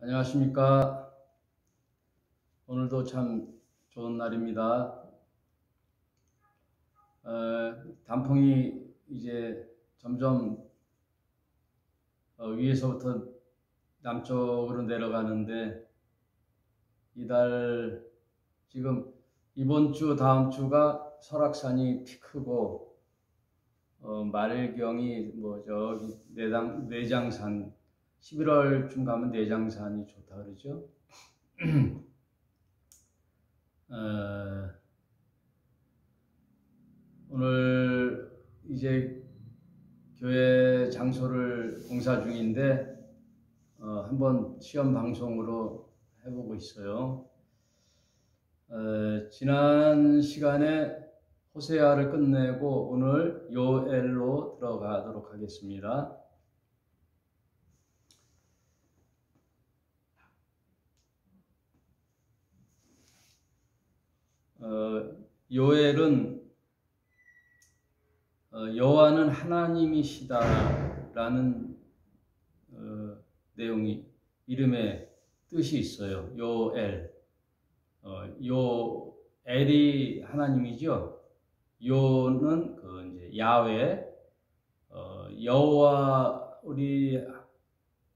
안녕하십니까. 오늘도 참 좋은 날입니다. 단풍이 이제 점점 위에서부터 남쪽으로 내려가는데, 이달 지금 이번 주 다음 주가 설악산이 피 크고, 말경이 저기 내장산 11월쯤 가면 내장산이 좋다 그러죠. 오늘 이제 교회 장소를 공사 중인데 한번 시험 방송으로 해보고 있어요. 지난 시간에 호세아를 끝내고 오늘 요엘로 들어가도록 하겠습니다. 요엘은 여호와는 하나님이시다라는 내용이 이름의 뜻이 있어요. 요엘. 요엘이 하나님이죠. 요는 이제 야훼. 여호와, 우리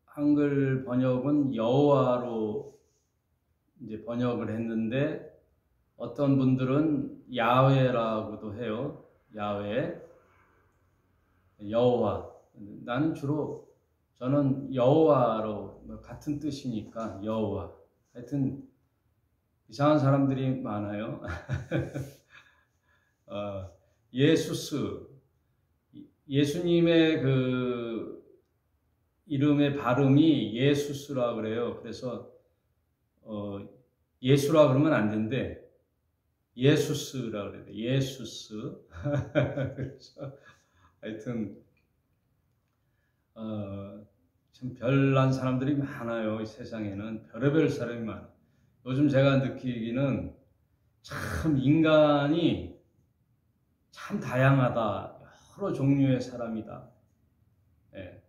한글 번역은 여호와로 이제 번역을 했는데, 어떤 분들은 야훼라고도 해요. 야훼, 여호와. 나는 주로 저는 여호와로, 같은 뜻이니까 여호와. 하여튼 이상한 사람들이 많아요. 예수스, 예수님의 그 이름의 발음이 예수스라 그래요. 그래서 예수라 그러면 안 된대. 예수스라 그래요. 예수스. 그래서 하여튼 참 별난 사람들이 많아요. 이 세상에는 별의별 사람이 많아요. 요즘 제가 느끼기는 참 인간이 참 다양하다. 여러 종류의 사람이다. 예.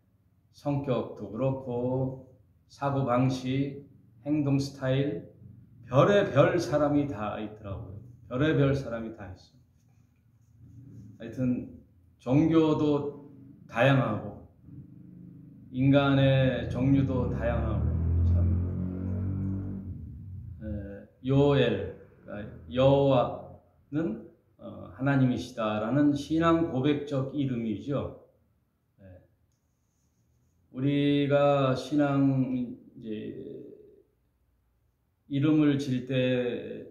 성격도 그렇고 사고방식, 행동 스타일, 별의별 사람이 다 있더라고요. 별의별 사람이 다 있어. 하여튼 종교도 다양하고 인간의 종류도 다양하고, 참 요엘, 여호와는 하나님이시다라는 신앙 고백적 이름이죠. 우리가 신앙 이제 이름을 질 때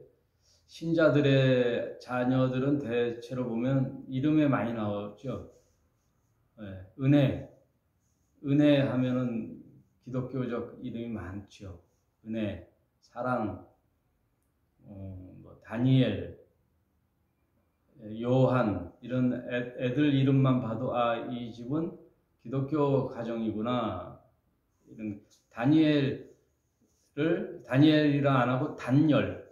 신자들의 자녀들은 대체로 보면 이름에 많이 나오죠. 은혜 하면은 기독교적 이름이 많죠. 은혜, 사랑, 다니엘, 요한, 이런 애들 이름만 봐도 이 집은 기독교 가정이구나. 이런 다니엘이라 안 하고 단열,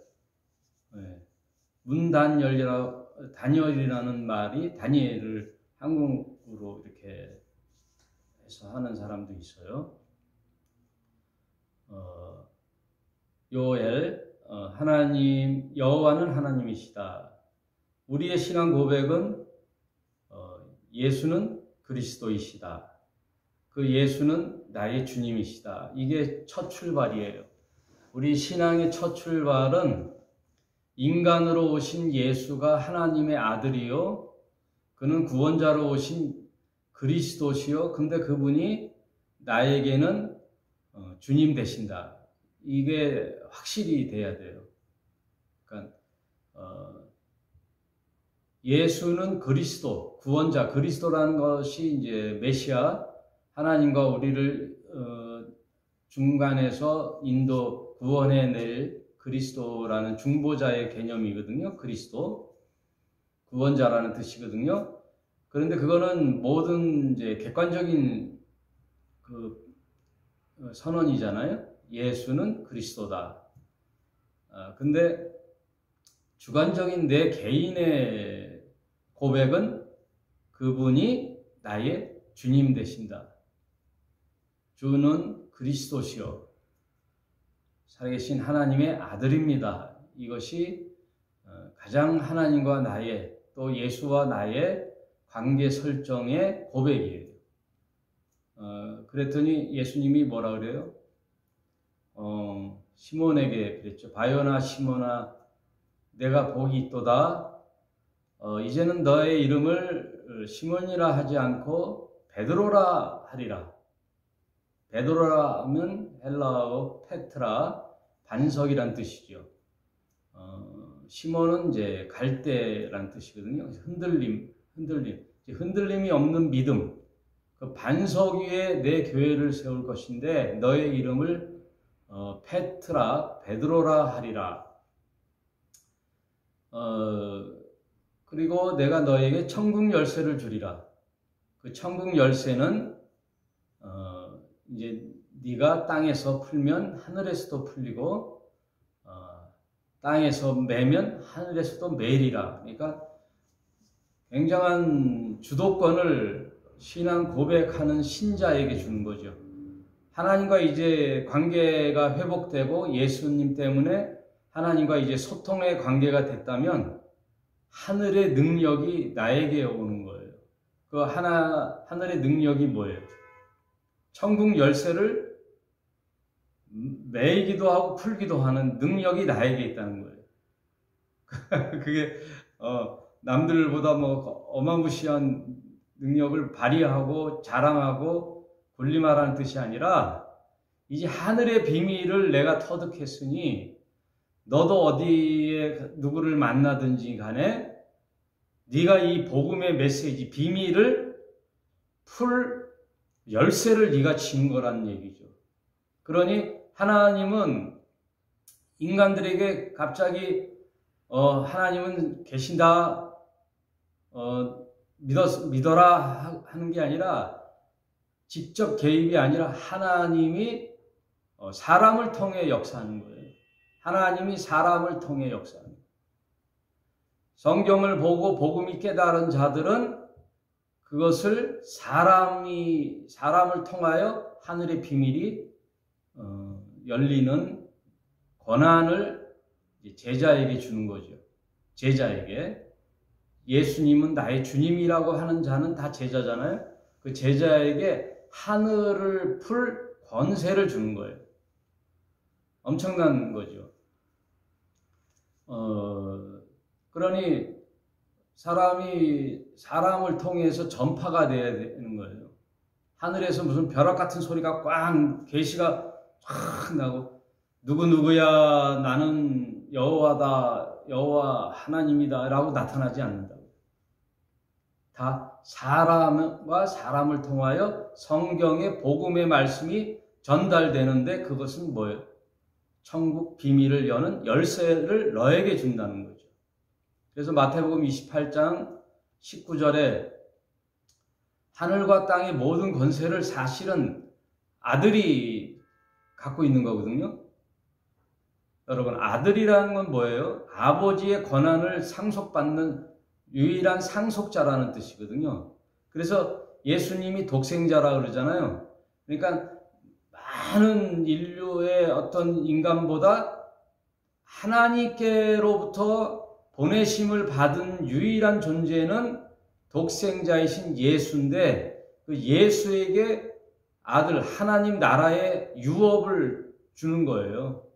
다니엘이라는 말이 다니엘을 한국으로 이렇게 해서 하는 사람도 있어요. 요엘, 여호와는 하나님이시다. 우리의 신앙 고백은 예수는 그리스도이시다. 그 예수는 나의 주님이시다. 이게 첫 출발이에요. 우리 신앙의 첫 출발은 인간으로 오신 예수가 하나님의 아들이요, 그는 구원자로 오신 그리스도시요, 근데 그분이 나에게는 주님 되신다. 이게 확실히 돼야 돼요. 그러니까 예수는 그리스도, 구원자, 그리스도라는 것이 이제 메시아, 하나님과 우리를 중간에서 구원해낼 그리스도라는 중보자의 개념이거든요. 그리스도, 구원자라는 뜻이거든요. 그런데 그거는 모든 이제 객관적인 그 선언이잖아요. 예수는 그리스도다. 근데 주관적인 내 개인의 고백은 그분이 나의 주님 되신다. 주는 그리스도시요. 살아계신 하나님의 아들입니다. 이것이 가장 하나님과 나의 또 예수와 나의 관계 설정의 고백이에요. 그랬더니 예수님이 뭐라 그래요? 시몬에게 그랬죠. 바요나 시몬아 내가 복이 있도다. 이제는 너의 이름을 시몬이라 하지 않고 베드로라 하리라. 베드로라 하면 헬라어 페트라, 반석이란 뜻이죠. 시몬은 이제 갈대란 뜻이거든요. 흔들림이 없는 믿음. 그 반석 위에 내 교회를 세울 것인데 너의 이름을 페트라, 베드로라 하리라. 그리고 내가 너에게 천국 열쇠를 주리라. 그 천국 열쇠는 이제 네가 땅에서 풀면 하늘에서도 풀리고 땅에서 매면 하늘에서도 매리라. 그러니까 굉장한 주도권을 신앙 고백하는 신자에게 주는 거죠. 하나님과 이제 관계가 회복되고 예수님 때문에 하나님과 이제 소통의 관계가 됐다면 하늘의 능력이 나에게 오는 거예요. 그 하늘의 능력이 뭐예요? 천국 열쇠를 매기도 하고 풀기도 하는 능력이 나에게 있다는 거예요. 그게 남들보다 뭐 어마무시한 능력을 발휘하고 자랑하고 군림하라는 뜻이 아니라 이제 하늘의 비밀을 내가 터득했으니 너도 어디에 누구를 만나든지 간에 네가 이 복음의 메시지 비밀을 풀 열쇠를 네가 쥔 거란 얘기죠. 그러니 하나님은 인간들에게 갑자기 하나님은 계신다 믿어라 하는 게 아니라 직접 개입이 아니라 하나님이 사람을 통해 역사하는 거예요. 하나님이 사람을 통해 역사하는 거예요. 성경을 보고 복음이 깨달은 자들은 그것을 사람을 통하여 하늘의 비밀이 열리는 권한을 제자에게 주는 거죠. 제자에게. 예수님은 나의 주님이라고 하는 자는 다 제자잖아요. 그 제자에게 하늘을 풀 권세를 주는 거예요. 엄청난 거죠. 그러니 사람이 사람을 통해서 전파가 돼야 되는 거예요. 하늘에서 무슨 벼락 같은 소리가 꽝 계시가 확 나고 누구누구야 나는 여호와다 여호와 하나님이다 라고 나타나지 않는다고. 다 사람과 사람을 통하여 성경의 복음의 말씀이 전달되는데 그것은 뭐예요? 천국 비밀을 여는 열쇠를 너에게 준다는 거죠. 그래서 마태복음 28장 19절에 하늘과 땅의 모든 권세를 사실은 아들이 갖고 있는 거거든요. 여러분, 아들이라는 건 뭐예요? 아버지의 권한을 상속받는 유일한 상속자라는 뜻이거든요. 그래서 예수님이 독생자라 그러잖아요. 그러니까 많은 인류의 어떤 인간보다 하나님께로부터 보내심을 받은 유일한 존재는 독생자이신 예수인데 그 예수에게 아들, 하나님 나라의 유업을 주는 거예요.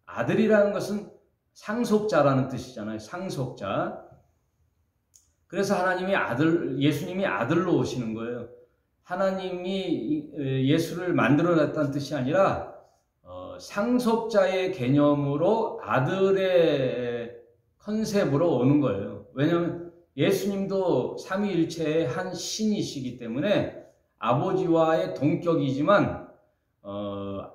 아들이라는 것은 상속자라는 뜻이잖아요. 상속자. 그래서 예수님이 아들로 오시는 거예요. 하나님이 예수를 만들어냈다는 뜻이 아니라 상속자의 개념으로 아들의 컨셉으로 오는 거예요. 왜냐하면 예수님도 삼위일체의 한 신이시기 때문에 아버지와의 동격이지만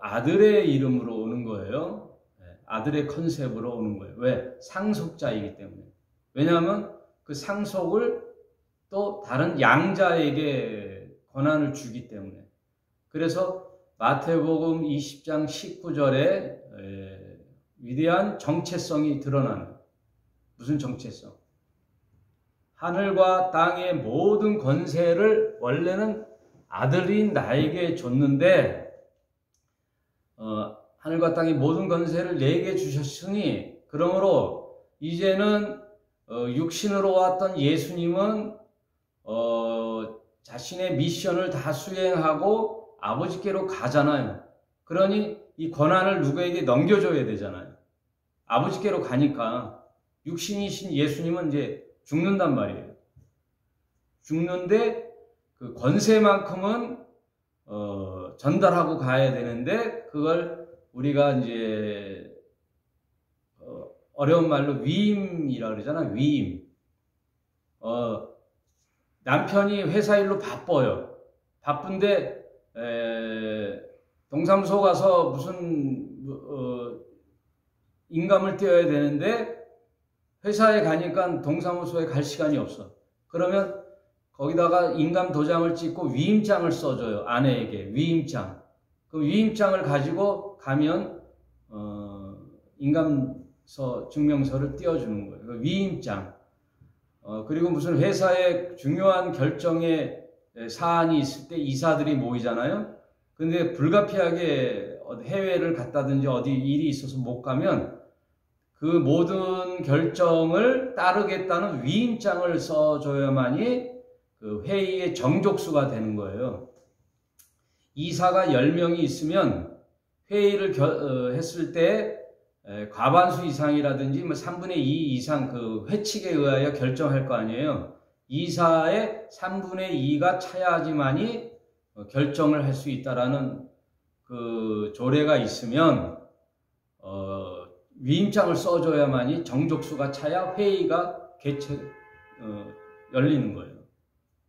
아들의 이름으로 오는 거예요. 아들의 컨셉으로 오는 거예요. 왜? 상속자이기 때문에. 왜냐하면 그 상속을 또 다른 양자에게 권한을 주기 때문에. 그래서 마태복음 20장 19절에 위대한 정체성이 드러나는. 무슨 정체성? 하늘과 땅의 모든 권세를 원래는 아들인 나에게 줬는데 하늘과 땅의 모든 권세를 내게 주셨으니 그러므로 이제는 육신으로 왔던 예수님은 자신의 미션을 다 수행하고 아버지께로 가잖아요. 그러니 이 권한을 누구에게 넘겨줘야 되잖아요. 아버지께로 가니까 육신이신 예수님은 이제 죽는단 말이에요. 죽는데 그 권세만큼은 전달하고 가야 되는데 그걸 우리가 이제 어려운 말로 위임이라 그러잖아요. 위임. 남편이 회사 일로 바빠요. 바쁜데 동사무소 가서 무슨 인감을 떼어야 되는데 회사에 가니까 동사무소에 갈 시간이 없어. 그러면 거기다가 인감 도장을 찍고 위임장을 써줘요. 아내에게 위임장. 그 위임장을 가지고 가면 인감서 증명서를 띄워주는 거예요. 그 위임장. 그리고 무슨 회사에 중요한 결정에 사안이 있을 때 이사들이 모이잖아요. 근데 불가피하게 해외를 갔다든지 어디 일이 있어서 못 가면 그 모든 결정을 따르겠다는 위임장을 써줘야만이 그 회의의 정족수가 되는 거예요. 이사가 10명이 있으면 회의를 했을 때 과반수 이상이라든지 3분의 2 이상 그 회칙에 의하여 결정할 거 아니에요. 이사의 3분의 2가 차야지만이 결정을 할 수 있다라는 그 조례가 있으면 위임장을 써줘야만이 정족수가 차야 회의가 열리는 거예요.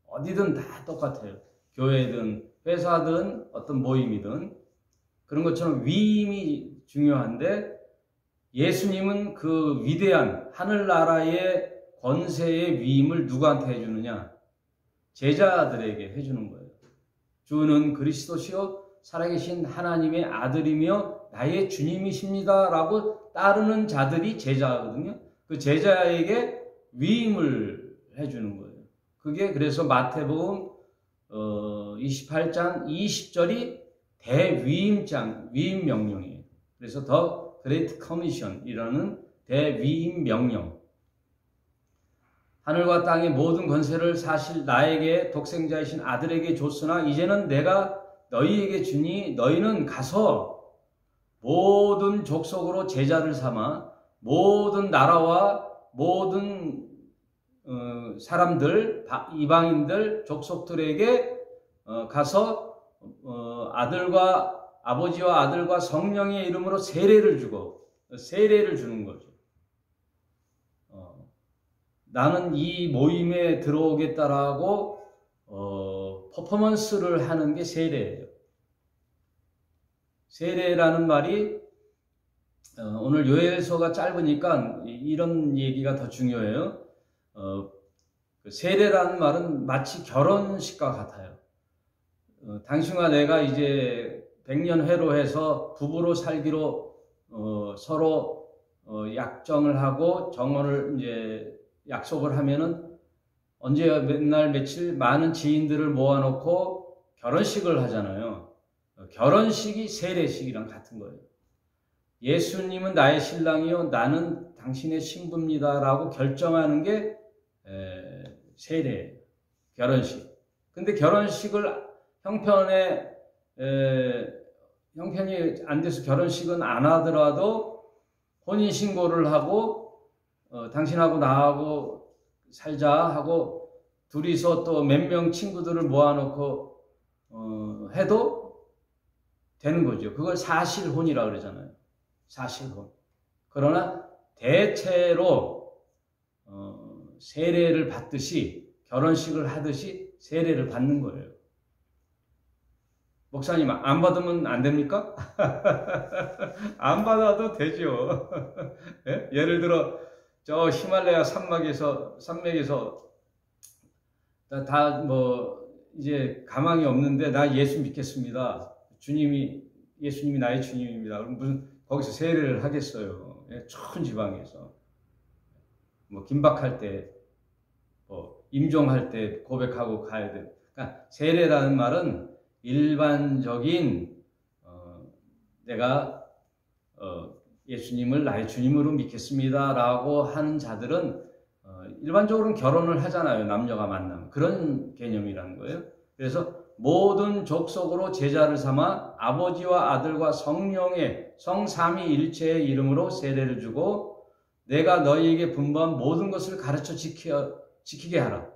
어디든 다 똑같아요. 교회든 회사든 어떤 모임이든 그런 것처럼 위임이 중요한데 예수님은 그 위대한 하늘나라의 권세의 위임을 누구한테 해주느냐? 제자들에게 해주는 거예요. 주는 그리스도시요 살아계신 하나님의 아들이며 나의 주님이십니다 라고 따르는 자들이 제자거든요. 그 제자에게 위임을 해주는 거예요. 그게 그래서 마태복음 28장 20절이 대위임장, 위임 명령이에요. 그래서 더 그레이트 커미션이라는 대위임 명령. 하늘과 땅의 모든 권세를 사실 나에게 독생자이신 아들에게 줬으나 이제는 내가 너희에게 주니 너희는 가서 모든 족속으로 제자를 삼아 모든 나라와 모든 사람들, 이방인들, 족속들에게 가서 아버지와 아들과 성령의 이름으로 세례를 주는 거죠. 나는 이 모임에 들어오겠다라고 퍼포먼스를 하는 게 세례예요. 세례라는 말이 오늘 요엘서가 짧으니까 이런 얘기가 더 중요해요. 세례라는 말은 마치 결혼식과 같아요. 당신과 내가 이제 100년 회로해서 부부로 살기로 서로 약정을 하고 정언을 이제 약속을 하면은 언제 맨날 며칠 많은 지인들을 모아놓고 결혼식을 하잖아요. 결혼식이 세례식이랑 같은 거예요. 예수님은 나의 신랑이요 나는 당신의 신부입니다 라고 결정하는 게 세례예요. 결혼식. 근데 결혼식을 형편이 안 돼서 결혼식은 안 하더라도 혼인신고를 하고 당신하고 나하고 살자 하고 둘이서 또 몇 명 친구들을 모아놓고 해도 되는 거죠. 그걸 사실혼이라고 그러잖아요. 사실혼. 그러나 대체로 세례를 받듯이 결혼식을 하듯이 세례를 받는 거예요. 목사님 안 받으면 안 됩니까? 안 받아도 되죠. 예? 예를 들어 저 히말라야 산맥에서 다 이제 가망이 없는데 나 예수 믿겠습니다. 예수님이 나의 주님입니다. 그럼 무슨 거기서 세례를 하겠어요. 예? 촌 지방에서 긴박할 때 임종할 때 고백하고 가야 돼. 그러니까 세례라는 말은 일반적인 내가 예수님을 나의 주님으로 믿겠습니다라고 하는 자들은 일반적으로는 결혼을 하잖아요. 남녀가 만나면. 그런 개념이라는 거예요. 그래서 모든 족속으로 제자를 삼아 아버지와 아들과 성령의 성삼위일체의 이름으로 세례를 주고 내가 너희에게 분부한 모든 것을 가르쳐 지키게 하라.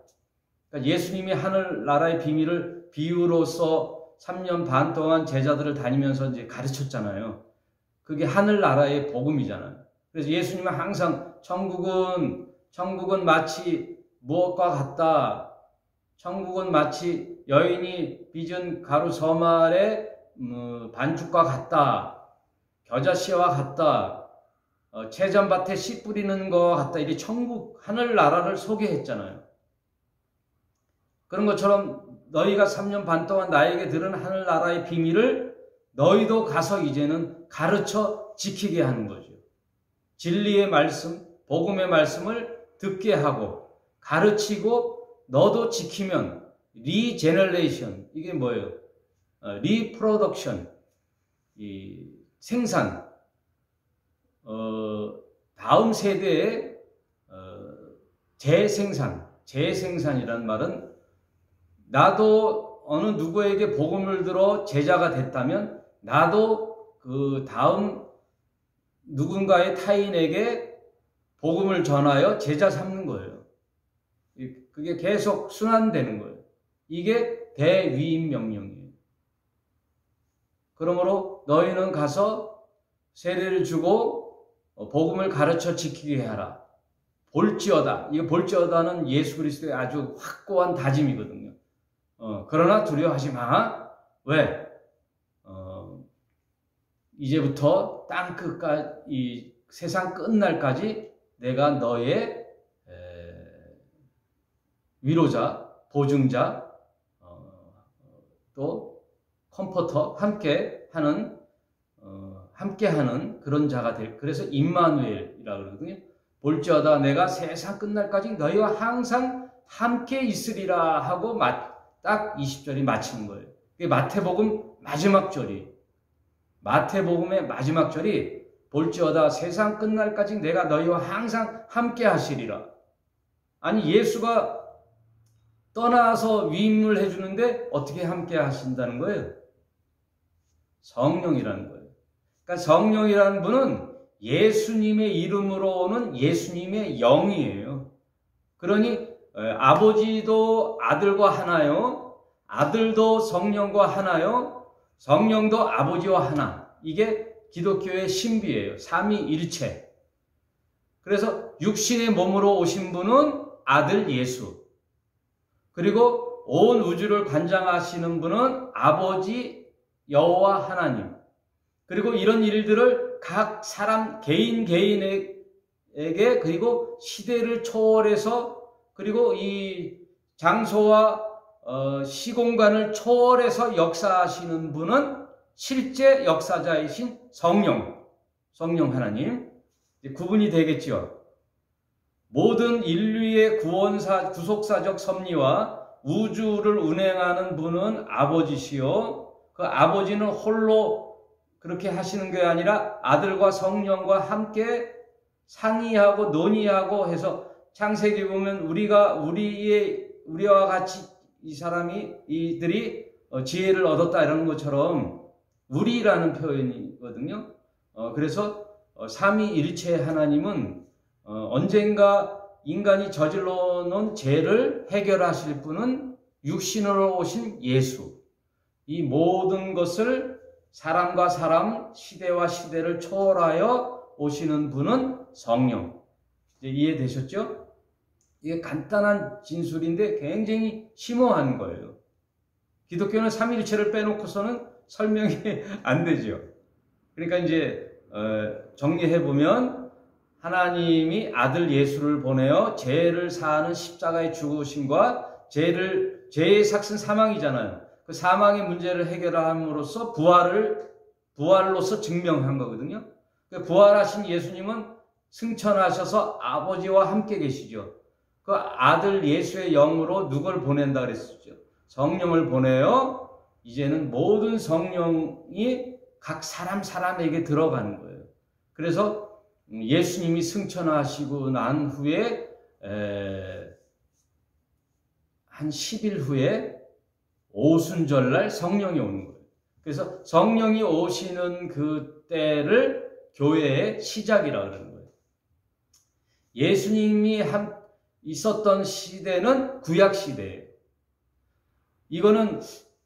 그러니까 예수님이 하늘나라의 비밀을 비유로서 3년 반 동안 제자들을 다니면서 이제 가르쳤잖아요. 그게 하늘나라의 복음이잖아요. 그래서 예수님은 항상 천국은 마치 무엇과 같다. 천국은 마치 여인이 빚은 가루 서말의 반죽과 같다. 겨자씨와 같다. 채전밭에 씨 뿌리는 것과 같다. 이렇게 천국 하늘나라를 소개했잖아요. 그런 것처럼 너희가 3년 반 동안 나에게 들은 하늘나라의 비밀을 너희도 가서 이제는 가르쳐 지키게 하는 거죠. 진리의 말씀, 복음의 말씀을 듣게 하고 가르치고 너도 지키면 리제너레이션, 이게 뭐예요? 리프로덕션, 이 생산, 다음 세대의 재생산이라는 말은 나도 어느 누구에게 복음을 들어 제자가 됐다면 나도 그 다음 누군가의 타인에게 복음을 전하여 제자 삼는 거예요. 그게 계속 순환되는 거예요. 이게 대위임 명령이에요. 그러므로 너희는 가서 세례를 주고 복음을 가르쳐 지키게 하라. 볼지어다. 이거 볼지어다는 예수 그리스도의 아주 확고한 다짐이거든요. 그러나 두려워하지 마. 왜? 이제부터 땅 끝까지, 이 세상 끝날까지 내가 너의 위로자, 보증자, 또 컴포터, 함께하는 그런 자가 될. 그래서 임마누엘이라고 그러거든요. 볼지어다 내가 세상 끝날까지 너희와 항상 함께 있으리라 하고 딱 20절이 마치는 거예요. 그게 마태복음 마지막 절이. 마태복음의 마지막 절이 볼지어다 세상 끝날까지 내가 너희와 항상 함께 하시리라. 아니 예수가 떠나서 위임을 해주는데 어떻게 함께 하신다는 거예요? 성령이라는 거예요. 그러니까 성령이라는 분은 예수님의 이름으로 오는 예수님의 영이에요. 그러니 아버지도 아들과 하나요. 아들도 성령과 하나요. 성령도 아버지와 하나. 이게 기독교의 신비예요. 삼위일체. 그래서 육신의 몸으로 오신 분은 아들 예수. 그리고 온 우주를 관장하시는 분은 아버지 여호와 하나님. 그리고 이런 일들을 각 사람 개인에게 그리고 시대를 초월해서 그리고 이 장소와 시공간을 초월해서 역사하시는 분은 실제 역사자이신 성령 하나님. 구분이 되겠죠. 모든 인류의 구속사적 섭리와 우주를 운행하는 분은 아버지시요. 그 아버지는 홀로 그렇게 하시는 게 아니라 아들과 성령과 함께 상의하고 논의하고 해서 창세기 보면 우리와 같이 이들이 지혜를 얻었다 이런 것처럼 우리라는 표현이거든요. 그래서 삼위일체 하나님은 언젠가 인간이 저질러 놓은 죄를 해결하실 분은 육신으로 오신 예수. 이 모든 것을 사람과 사람, 시대와 시대를 초월하여 오시는 분은 성령. 이제 이해되셨죠? 이게 간단한 진술인데 굉장히 심오한 거예요. 기독교는 삼위일체를 빼놓고서는 설명이 안 되죠. 그러니까 이제 정리해보면 하나님이 아들 예수를 보내어 죄를 사하는 십자가의 죽으심과 죄의 삭은 사망이잖아요. 그 사망의 문제를 해결함으로써 부활로서 증명한 거거든요. 부활하신 예수님은 승천하셔서 아버지와 함께 계시죠. 그 아들 예수의 영으로 누굴 보낸다 그랬었죠. 성령을 보내어 이제는 모든 성령이 각 사람에게 들어가는 거예요. 그래서 예수님이 승천하시고 난 후에 한 10일 후에 오순절날 성령이 오는 거예요. 그래서 성령이 오시는 그 때를 교회의 시작이라 그러는 거예요. 예수님이 있었던 시대는 구약 시대예요. 이거는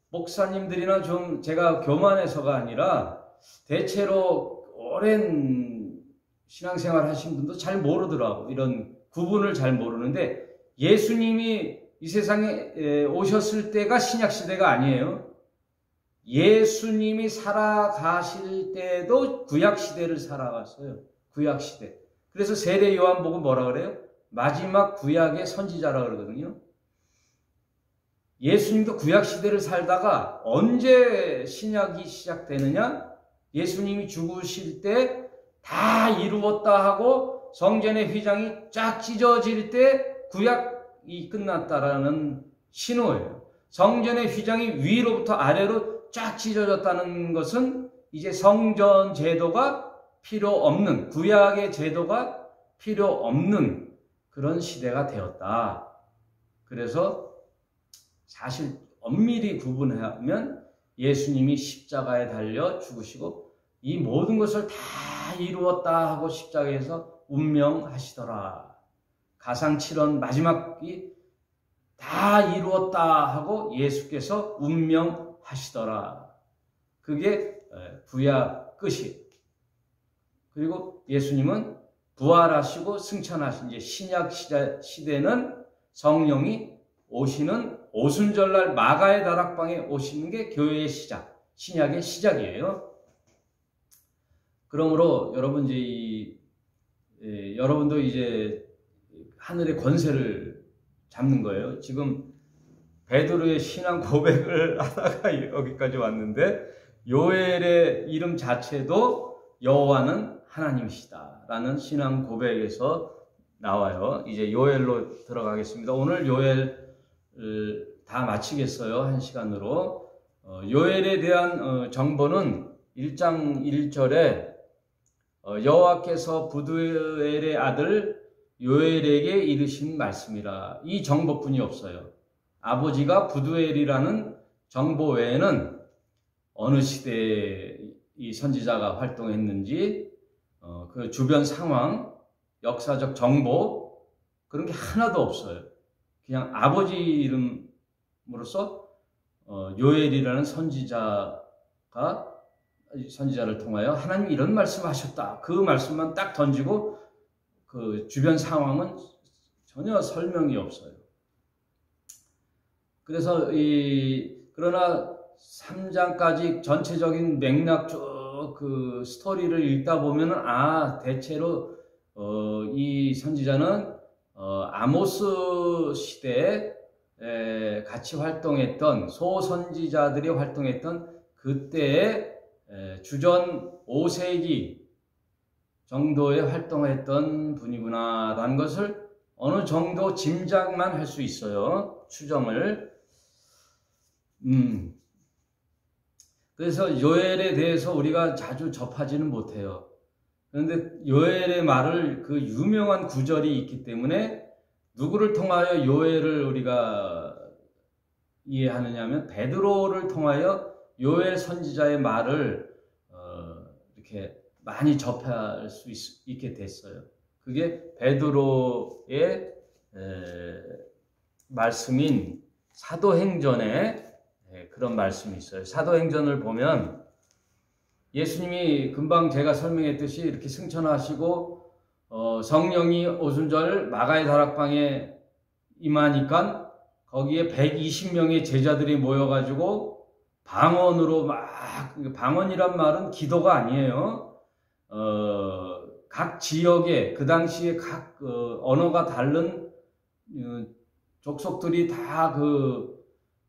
목사님들이나 좀 제가 교만해서가 아니라 대체로 오랜 신앙생활 하신 분도 잘 모르더라고. 이런 구분을 잘 모르는데 예수님이 이 세상에 오셨을 때가 신약 시대가 아니에요. 예수님이 살아가실 때도 구약 시대를 살아갔어요. 구약 시대. 그래서 세례 요한복음 뭐라 그래요? 마지막 구약의 선지자라 그러거든요. 예수님도 구약 시대를 살다가 언제 신약이 시작되느냐? 예수님이 죽으실 때 다 이루었다 하고 성전의 휘장이 쫙 찢어질 때 구약이 끝났다라는 신호예요. 성전의 휘장이 위로부터 아래로 쫙 찢어졌다는 것은 이제 성전 제도가 필요 없는, 구약의 제도가 필요 없는 그런 시대가 되었다. 그래서 사실 엄밀히 구분하면 예수님이 십자가에 달려 죽으시고 이 모든 것을 다 이루었다 하고 십자가에서 운명하시더라. 가상칠언 마지막이 다 이루었다 하고 예수께서 운명하시더라. 그게 구약 끝이에요. 그리고 예수님은 부활하시고 승천하신 이제 신약 시대는 성령이 오시는 오순절날 마가의 다락방에 오시는 게 교회의 시작, 신약의 시작이에요. 그러므로 여러분 여러분도 이제 하늘의 권세를 잡는 거예요. 지금 베드로의 신앙 고백을 하다가 여기까지 왔는데 요엘의 이름 자체도 여호와는 하나님이시다라는 신앙 고백에서 나와요. 이제 요엘로 들어가겠습니다. 오늘 요엘 다 마치겠어요. 한 시간으로. 요엘에 대한 정보는 1장 1절에 여호와께서 부두엘의 아들 요엘에게 이르신 말씀이라. 이 정보뿐이 없어요. 아버지가 부두엘이라는 정보 외에는 어느 시대에 이 선지자가 활동했는지 그 주변 상황, 역사적 정보 그런 게 하나도 없어요. 그냥 아버지 이름으로써 요엘이라는 선지자를 통하여 하나님이 이런 말씀을 하셨다. 그 말씀만 딱 던지고 그 주변 상황은 전혀 설명이 없어요. 그래서 그러나 3장까지 전체적인 맥락 쭉 그 스토리를 읽다 보면은 대체로 이 선지자는 아모스 시대에 같이 활동했던 소선지자들이 활동했던 그때의 주전 5세기 정도에 활동했던 분이구나라는 것을 어느 정도 짐작만 할 수 있어요. 추정을. 그래서 요엘에 대해서 우리가 자주 접하지는 못해요. 그런데 요엘의 말을 그 유명한 구절이 있기 때문에 누구를 통하여 요엘을 우리가 이해하느냐 하면 베드로를 통하여 요엘 선지자의 말을 이렇게 많이 접할 수 있게 됐어요. 그게 베드로의 말씀인 사도행전에 그런 말씀이 있어요. 사도행전을 보면 예수님이 금방 제가 설명했듯이 이렇게 승천하시고 성령이 오순절 마가의 다락방에 임하니까 거기에 120명의 제자들이 모여가지고 방언으로 방언이란 말은 기도가 아니에요. 각 지역에 그 당시에 각 언어가 다른 족속들이 다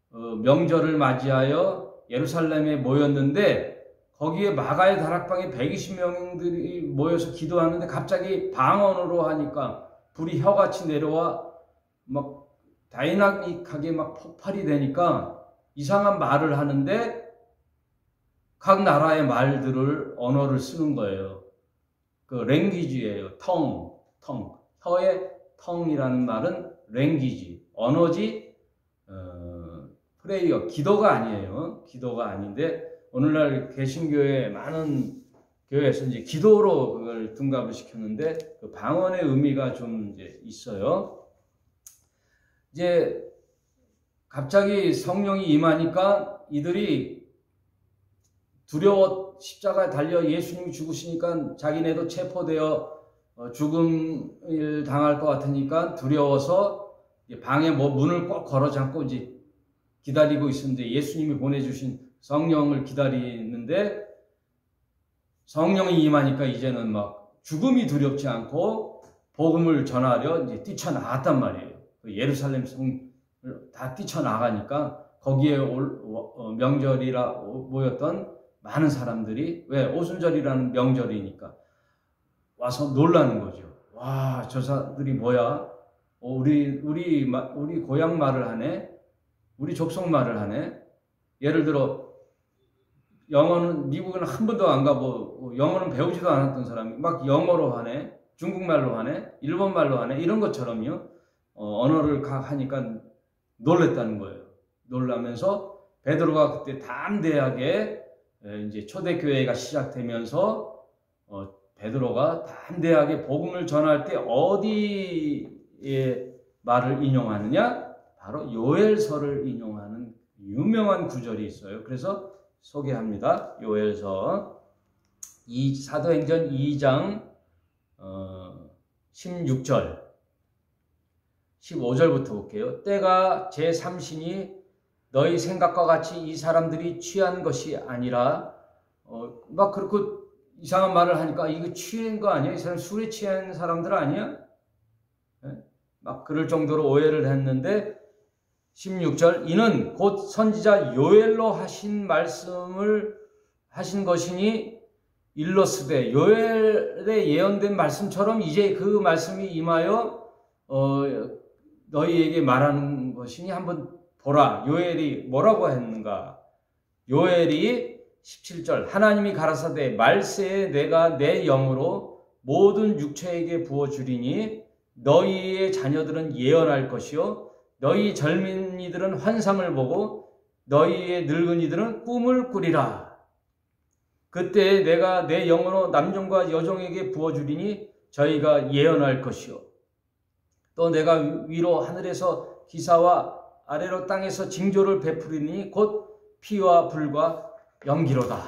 명절을 맞이하여 예루살렘에 모였는데 거기에 마가의 다락방에 120명들이 모여서 기도하는데 갑자기 방언으로 하니까 불이 혀같이 내려와 막 다이나믹하게 막 폭발이 되니까 이상한 말을 하는데 각 나라의 언어를 쓰는 거예요. 그 랭귀지예요. 혀의 텅이라는 말은 랭귀지, 언어지, 프레이어, 기도가 아니에요. 기도가 아닌데 오늘날 개신교회 많은 교회에서 이제 기도로 그걸 둔갑을 시켰는데 그 방언의 의미가 좀 이제 있어요. 이제 갑자기 성령이 임하니까 이들이 두려워 십자가에 달려 예수님이 죽으시니까 자기네도 체포되어 죽음을 당할 것 같으니까 두려워서 방에 문을 꼭 걸어 잠고 이제 기다리고 있었는데 예수님이 보내주신 성령을 기다리는데 성령이 임하니까 이제는 막 죽음이 두렵지 않고 복음을 전하려 이제 뛰쳐나갔단 말이에요. 예루살렘 성을 다 뛰쳐나가니까 거기에 명절이라 모였던 많은 사람들이 왜 오순절이라는 명절이니까 와서 놀라는 거죠. 와, 저 사람들이 뭐야? 우리 고향 말을 하네. 우리 족속 말을 하네. 예를 들어 영어는 미국에는 한 번도 안 가보고 영어는 배우지도 않았던 사람이 막 영어로 하네. 중국말로 하네. 일본말로 하네. 이런 것처럼요. 언어를 하니까 놀랬다는 거예요. 놀라면서 베드로가 그때 담대하게 이제 초대교회가 시작되면서 베드로가 담대하게 복음을 전할 때 어디에 말을 인용하느냐? 바로 요엘서를 인용하는 유명한 구절이 있어요. 그래서 소개합니다. 요엘서 사도행전 2장 16절 15절부터 볼게요. 때가 제3신이 너희 생각과 같이 이 사람들이 취한 것이 아니라 막 그렇게 이상한 말을 하니까 이거 취한 거 아니야? 이 사람 술에 취한 사람들 아니야? 막 그럴 정도로 오해를 했는데 16절 이는 곧 선지자 요엘로 하신 말씀을 하신 것이니 일러스되 요엘에 예언된 말씀처럼 이제 그 말씀이 임하여 너희에게 말하는 것이니 한번 보라. 요엘이 뭐라고 했는가? 요엘이 17절 하나님이 가라사대 말세에 내가 내 영으로 모든 육체에게 부어주리니 너희의 자녀들은 예언할 것이요 너희 젊은이들은 환상을 보고 너희의 늙은이들은 꿈을 꾸리라. 그때 내가 내 영으로 남종과 여종에게 부어주리니 저희가 예언할 것이요 또 내가 위로 하늘에서 기사와 아래로 땅에서 징조를 베푸리니 곧 피와 불과 연기로다.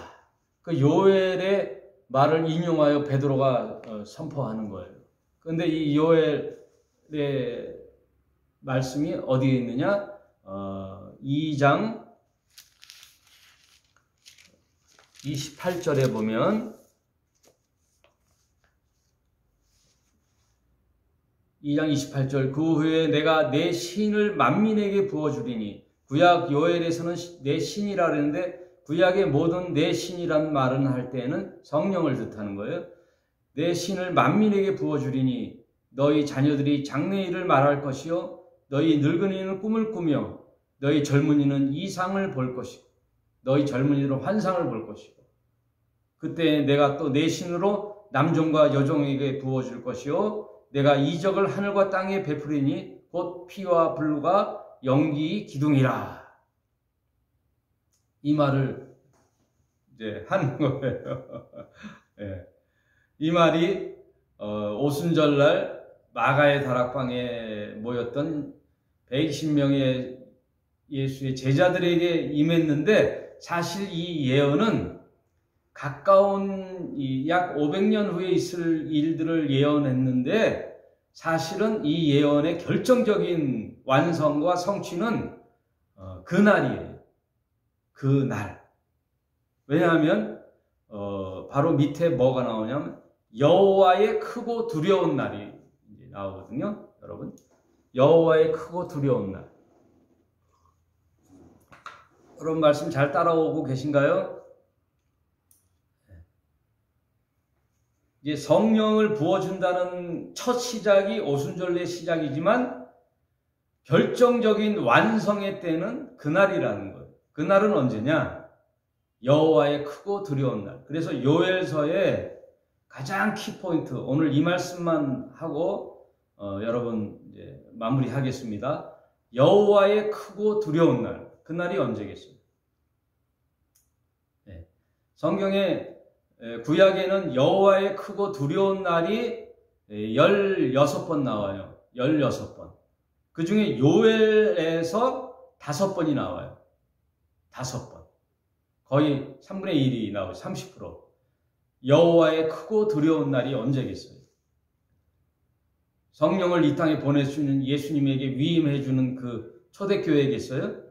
그 요엘의 말을 인용하여 베드로가 선포하는 거예요. 그런데 이 요엘의 말씀이 어디에 있느냐? 2장 28절에 보면 2장 28절 그 후에 내가 내 신을 만민에게 부어주리니 구약 요엘에서는 내 신이라 그랬는데 구약의 모든 내 신이라는 말은 할 때에는 성령을 뜻하는 거예요. 내 신을 만민에게 부어주리니 너희 자녀들이 장래일을 말할 것이요 너희 늙은이는 꿈을 꾸며 너희 젊은이는 이상을 볼 것이고 너희 젊은이들은 환상을 볼 것이고 그때 내가 또 내 신으로 남종과 여종에게 부어줄 것이요 내가 이적을 하늘과 땅에 베푸리니 곧 피와 불과 연기 기둥이라. 이 말을 이제 하는 거예요. 네. 이 말이 오순절날 마가의 다락방에 모였던 120명의 예수의 제자들에게 임했는데 사실 이 예언은 가까운 약 500년 후에 있을 일들을 예언했는데 사실은 이 예언의 결정적인 완성과 성취는 그날이에요. 그날. 왜냐하면 바로 밑에 뭐가 나오냐면 여호와의 크고 두려운 날이 나오거든요. 여러분. 여호와의 크고 두려운 날. 여러분 말씀 잘 따라오고 계신가요? 이제 성령을 부어준다는 첫 시작이 오순절의 시작이지만 결정적인 완성의 때는 그날이라는 거예요. 그날은 언제냐? 여호와의 크고 두려운 날. 그래서 요엘서에 가장 키포인트, 오늘 이 말씀만 하고 여러분 이제 마무리하겠습니다. 여호와의 크고 두려운 날, 그날이 언제겠어요? 네. 성경에 구약에는 여호와의 크고 두려운 날이 16번 나와요. 16번. 그 중에 요엘에서 5번이 나와요. 5번. 거의 3분의 1이 나와요. 30%. 여호와의 크고 두려운 날이 언제겠어요? 성령을 이 땅에 보내주는 예수님에게 위임해주는 그 초대교회겠어요?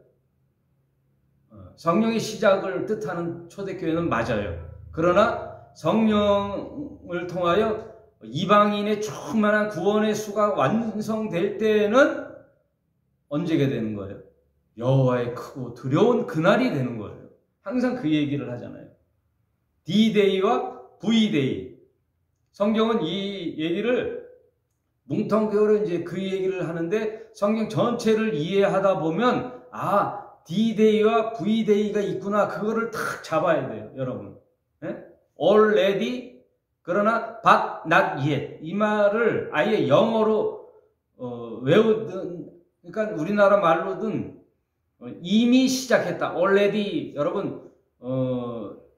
성령의 시작을 뜻하는 초대교회는 맞아요. 그러나 성령을 통하여 이방인의 충만한 구원의 수가 완성될 때에는 언제가 되는 거예요? 여호와의 크고 두려운 그날이 되는 거예요. 항상 그 얘기를 하잖아요. D-Day와 V-Day. 성경은 이 얘기를 뭉텅그려 이제 그 얘기를 하는데 성경 전체를 이해하다 보면 D-Day와 V-Day가 있구나. 그거를 탁 잡아야 돼요, 여러분. 네? Already 그러나 but not yet. 이 말을 아예 영어로 외우든 그러니까 우리나라 말로든 이미 시작했다. already 여러분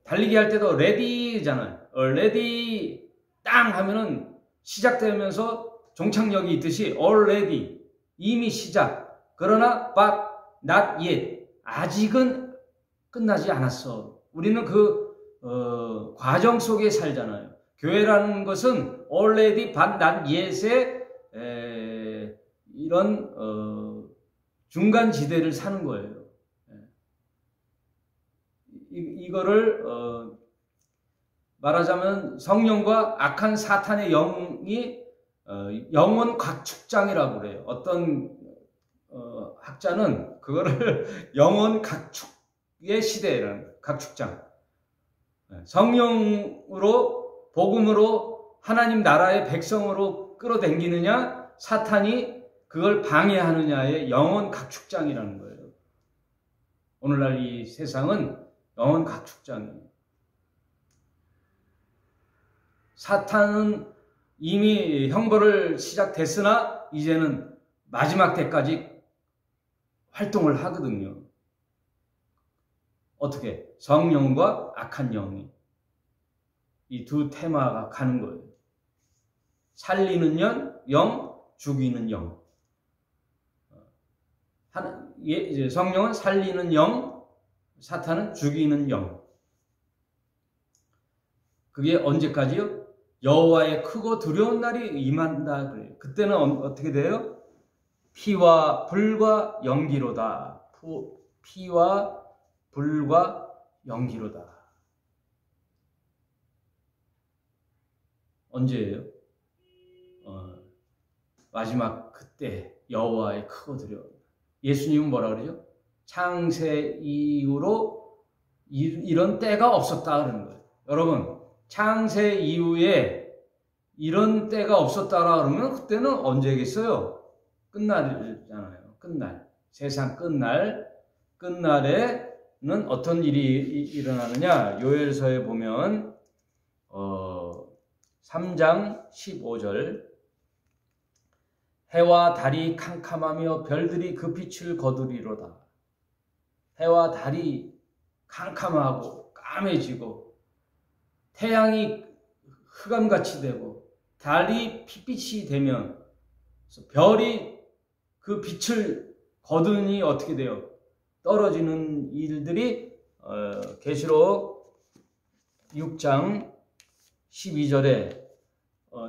달리기 할 때도 ready잖아요. ready 땅 하면은 시작되면서 종착역이 있듯이 already 이미 시작. 그러나 but not yet 아직은 끝나지 않았어. 우리는 그 과정 속에 살잖아요. 교회라는 것은 already but not yet의 이런 중간 지대를 사는 거예요. 이거를 말하자면 성령과 악한 사탄의 영이 영혼 각축장이라고 그래요. 어떤 학자는 그거를 영혼 각축의 시대라는 각축장. 성령으로 복음으로 하나님 나라의 백성으로 끌어당기느냐 사탄이 그걸 방해하느냐의 영혼 각축장이라는 거예요. 오늘날 이 세상은 영혼 각축장이에요. 사탄은 이미 형벌을 시작됐으나 이제는 마지막 때까지 활동을 하거든요. 어떻게? 성령과 악한 영이 이 두 테마가 가는 거예요. 살리는 영, 죽이는 영. 성령은 살리는 영, 사탄은 죽이는 영. 그게 언제까지요? 여호와의 크고 두려운 날이 임한다 그래요. 그때는 어떻게 돼요? 피와 불과 연기로다. 피와 불과 연기로다. 언제예요? 마지막 그때 여호와의 크고 두려운. 예수님은 뭐라 그러죠? 창세 이후로 이런 때가 없었다 그러는 거예요. 여러분, 창세 이후에 이런 때가 없었다라 그러면 그때는 언제겠어요? 끝날이잖아요. 끝날. 세상 끝날에는 어떤 일이 일어나느냐? 요엘서에 보면 3장 15절 해와 달이 캄캄하며 별들이 그 빛을 거두리로다. 해와 달이 캄캄하고 까매지고 태양이 흑암같이 되고 달이 핏빛이 되면 별이 그 빛을 거두니 어떻게 돼요? 떨어지는 일들이 계시록 6장 12절에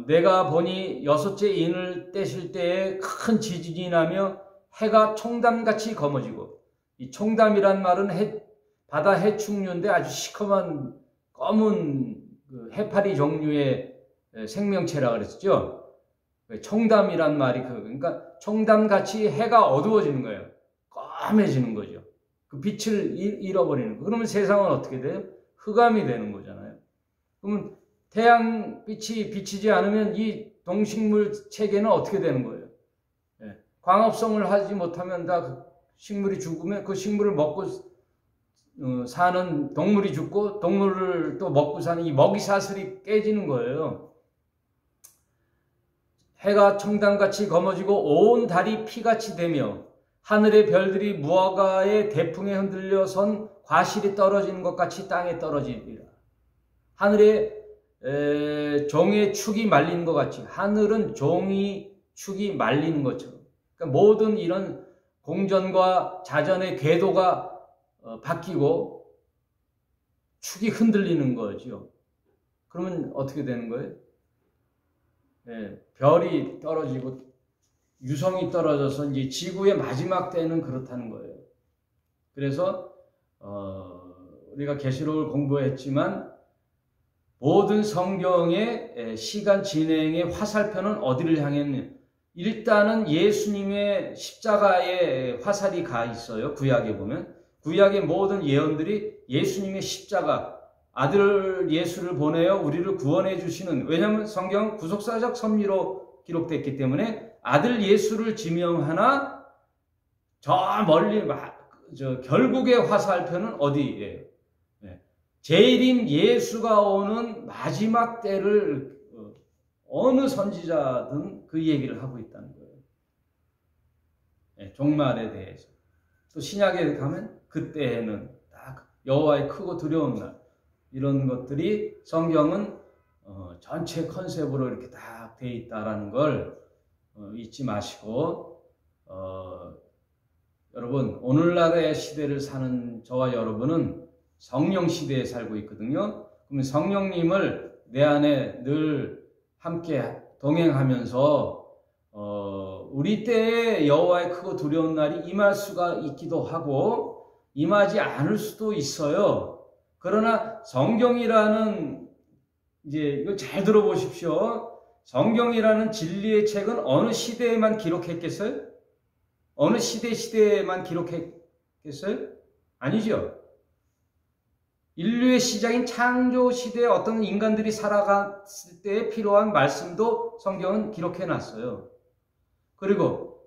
내가 보니 여섯째 인을 떼실 때에 큰 지진이 나며 해가 총담같이 검어지고, 이 총담이란 말은 바다 해충류인데 아주 시커먼 검은 해파리 종류의 생명체라 그랬죠. 총담이란 말이 그러니까 총담같이 해가 어두워지는 거예요. 까매지는 거죠. 그 빛을 잃어버리는 거. 그러면 세상은 어떻게 돼요? 흑암이 되는 거잖아요. 그러면 태양빛이 비치지 않으면 이 동식물 체계는 어떻게 되는 거예요? 광합성을 하지 못하면 다 그 식물이 죽으면 그 식물을 먹고 사는 동물이 죽고 동물을 또 먹고 사는 이 먹이사슬이 깨지는 거예요. 해가 청담같이 검어지고 온 달이 피같이 되며 하늘의 별들이 무화과의 대풍에 흔들려 선 과실이 떨어지는 것 같이 땅에 떨어지리라. 하늘에 종의 축이 말리는 것 같이, 하늘은 종이 축이 말리는 것처럼, 그러니까 모든 이런 공전과 자전의 궤도가 바뀌고 축이 흔들리는 거죠. 그러면 어떻게 되는 거예요? 별이 떨어지고 유성이 떨어져서 이제 지구의 마지막 때는 그렇다는 거예요. 그래서 우리가 계시록을 공부했지만 모든 성경의 시간 진행의 화살표는 어디를 향했느냐? 일단은 예수님의 십자가에 화살이 가 있어요. 구약에 보면 구약의 모든 예언들이 예수님의 십자가, 아들 예수를 보내어 우리를 구원해 주시는, 왜냐하면 성경은 구속사적 섭리로 기록됐기 때문에 아들 예수를 지명하나 저 멀리 결국의 화살표는 어디예요? 재림 예수가 오는 마지막 때를 어느 선지자든 그 얘기를 하고 있다는 거예요. 종말에 대해서. 또 신약에 가면 그때에는 딱 여호와의 크고 두려운 날, 이런 것들이 성경은 전체 컨셉으로 이렇게 딱 돼 있다라는 걸 잊지 마시고, 여러분 오늘날의 시대를 사는 저와 여러분은 성령 시대에 살고 있거든요. 그러면 성령님을 내 안에 늘 함께 동행하면서 우리 때에 여호와의 크고 두려운 날이 임할 수가 있기도 하고 임하지 않을 수도 있어요. 그러나 성경이라는, 이제 이거 잘 들어보십시오. 성경이라는 진리의 책은 어느 시대에만 기록했겠어요? 어느 시대에만 기록했겠어요? 아니죠. 인류의 시작인 창조 시대에 어떤 인간들이 살아갔을 때에 필요한 말씀도 성경은 기록해 놨어요. 그리고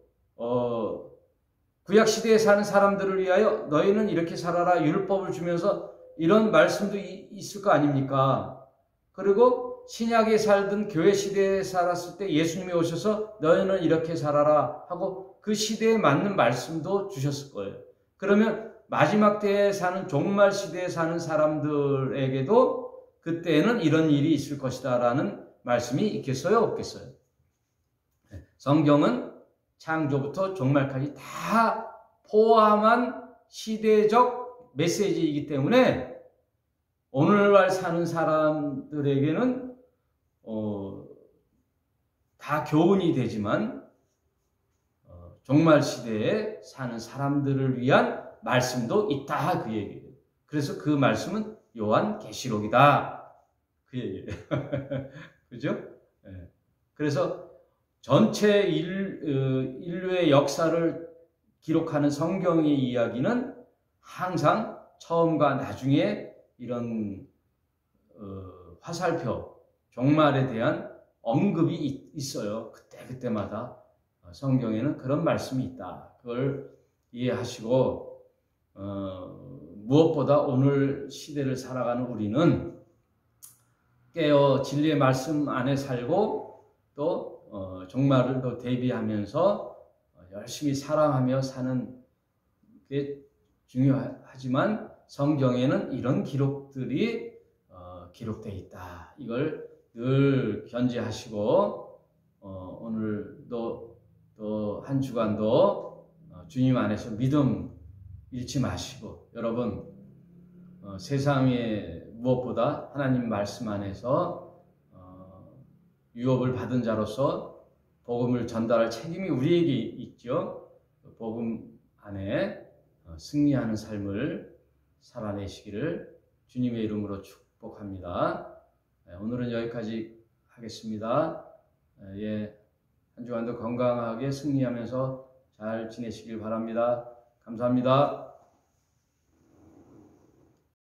구약 시대에 사는 사람들을 위하여 너희는 이렇게 살아라 율법을 주면서 이런 말씀도 있을 거 아닙니까? 그리고 신약에 살던 교회 시대에 살았을 때 예수님이 오셔서 너희는 이렇게 살아라 하고 그 시대에 맞는 말씀도 주셨을 거예요. 그러면 마지막 때에 사는 종말 시대에 사는 사람들에게도 그때에는 이런 일이 있을 것이다 라는 말씀이 있겠어요? 없겠어요? 성경은 창조부터 종말까지 다 포함한 시대적 메시지이기 때문에 오늘날 사는 사람들에게는 다 교훈이 되지만 종말 시대에 사는 사람들을 위한 말씀도 있다, 그 얘기예요. 그래서 그 말씀은 요한 계시록이다, 그 얘기예요. 그죠? 네. 그래서 전체 인류의 역사를 기록하는 성경의 이야기는 항상 처음과 나중에 이런 화살표, 종말에 대한 언급이 있어요. 그때마다 성경에는 그런 말씀이 있다. 그걸 이해하시고 무엇보다 오늘 시대를 살아가는 우리는 깨어 진리의 말씀 안에 살고 또 종말을 또 대비하면서 열심히 사랑하며 사는 게 중요하지만 성경에는 이런 기록들이 기록되어 있다. 이걸 늘 견지하시고 오늘도 또 한 주간도 주님 안에서 믿음 잃지 마시고, 여러분 세상에 무엇보다 하나님 말씀 안에서 유업을 받은 자로서 복음을 전달할 책임이 우리에게 있죠. 복음 안에 승리하는 삶을 살아내시기를 주님의 이름으로 축복합니다. 오늘은 여기까지 하겠습니다. 한 주간도 건강하게 승리하면서 잘 지내시길 바랍니다. 감사합니다.